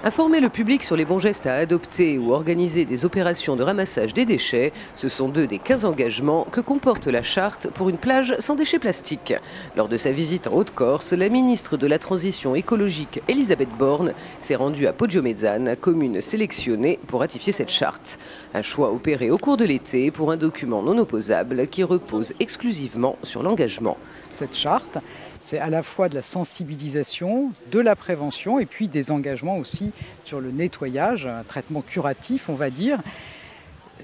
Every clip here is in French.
Informer le public sur les bons gestes à adopter ou organiser des opérations de ramassage des déchets, ce sont 2 des 15 engagements que comporte la charte pour une plage sans déchets plastiques. Lors de sa visite en Haute-Corse, la ministre de la Transition écologique Elisabeth Borne s'est rendue à Poggiomezzane, commune sélectionnée pour ratifier cette charte. Un choix opéré au cours de l'été pour un document non opposable qui repose exclusivement sur l'engagement. Cette charte, c'est à la fois de la sensibilisation, de la prévention et puis des engagements aussi sur le nettoyage, un traitement curatif on va dire.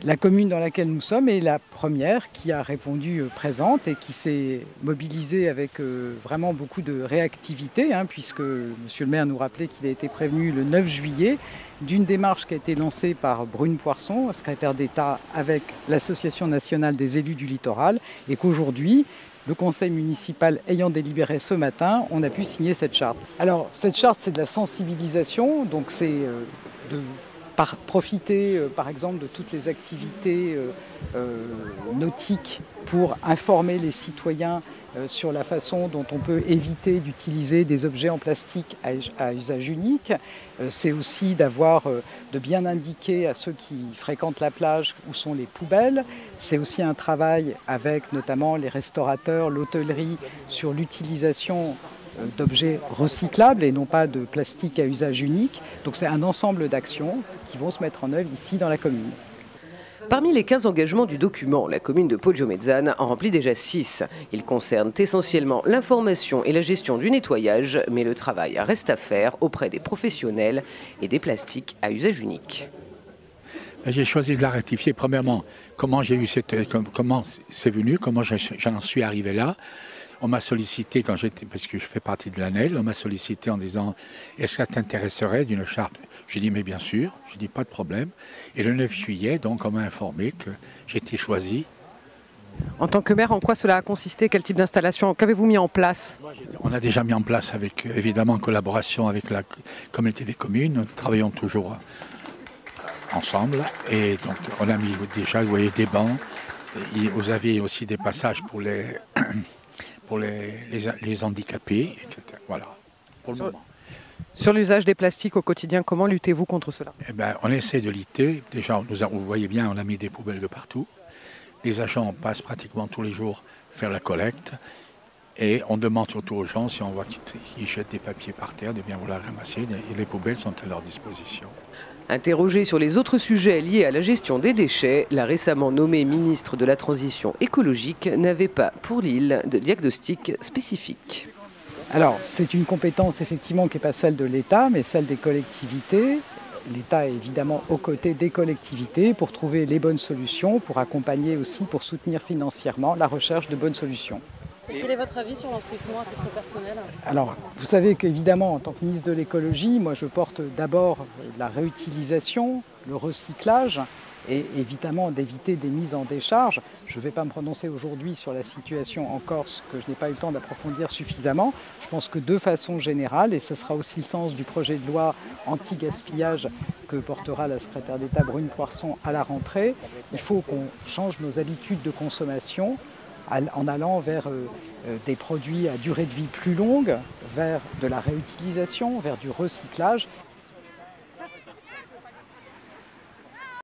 La commune dans laquelle nous sommes est la première qui a répondu présente et qui s'est mobilisée avec vraiment beaucoup de réactivité, puisque monsieur le maire nous rappelait qu'il a été prévenu le 9 juillet d'une démarche qui a été lancée par Brune Poirson, secrétaire d'État avec l'Association nationale des élus du littoral, et qu'aujourd'hui, le conseil municipal ayant délibéré ce matin, on a pu signer cette charte. Alors, cette charte, c'est de la sensibilisation, donc c'est de profiter, par exemple, de toutes les activités nautiques pour informer les citoyens sur la façon dont on peut éviter d'utiliser des objets en plastique à usage unique. C'est aussi de bien indiquer à ceux qui fréquentent la plage où sont les poubelles. C'est aussi un travail avec notamment les restaurateurs, l'hôtellerie sur l'utilisation d'objets recyclables et non pas de plastique à usage unique. Donc c'est un ensemble d'actions qui vont se mettre en œuvre ici dans la commune. Parmi les 15 engagements du document, la commune de Poggiomezzane en remplit déjà 6. Ils concernent essentiellement l'information et la gestion du nettoyage, mais le travail reste à faire auprès des professionnels et des plastiques à usage unique. J'ai choisi de la rectifier. Premièrement, comment c'est venu, comment j'en suis arrivé là. On m'a sollicité, parce que je fais partie de l'ANEL, on m'a sollicité en disant « Est-ce que ça t'intéresserait d'une charte ?» J'ai dit « Mais bien sûr », j'ai dit « Pas de problème ». Et le 9 juillet, donc, on m'a informé que j'ai été choisi. En tant que maire, en quoi cela a consisté? Quel type d'installation? Qu'avez-vous mis en place? On a déjà mis en place, évidemment, en collaboration avec la communauté des communes. Nous travaillons toujours ensemble. Et donc, on a mis déjà, vous voyez, des bancs. Vous avez aussi des passages pour les handicapés, etc. Voilà, pour le moment. Sur l'usage des plastiques au quotidien, comment luttez-vous contre cela? On essaie de lutter. Déjà, vous voyez bien, on a mis des poubelles de partout. Les agents passent pratiquement tous les jours faire la collecte. Et on demande surtout aux gens, si on voit qu'ils jettent des papiers par terre, de bien vouloir ramasser. Et les poubelles sont à leur disposition. Interrogée sur les autres sujets liés à la gestion des déchets, la récemment nommée ministre de la Transition écologique n'avait pas pour l'île de diagnostic spécifique. Alors, c'est une compétence effectivement qui n'est pas celle de l'État, mais celle des collectivités. L'État est évidemment aux côtés des collectivités pour trouver les bonnes solutions, pour accompagner aussi, pour soutenir financièrement la recherche de bonnes solutions. Et quel est votre avis sur l'enfouissement à titre personnel? Alors, vous savez qu'évidemment, en tant que ministre de l'écologie, moi je porte d'abord la réutilisation, le recyclage et évidemment d'éviter des mises en décharge. Je ne vais pas me prononcer aujourd'hui sur la situation en Corse que je n'ai pas eu le temps d'approfondir suffisamment. Je pense que de façon générale, et ce sera aussi le sens du projet de loi anti-gaspillage que portera la secrétaire d'État Brune Poirson à la rentrée, il faut qu'on change nos habitudes de consommation en allant vers des produits à durée de vie plus longue, vers de la réutilisation, vers du recyclage.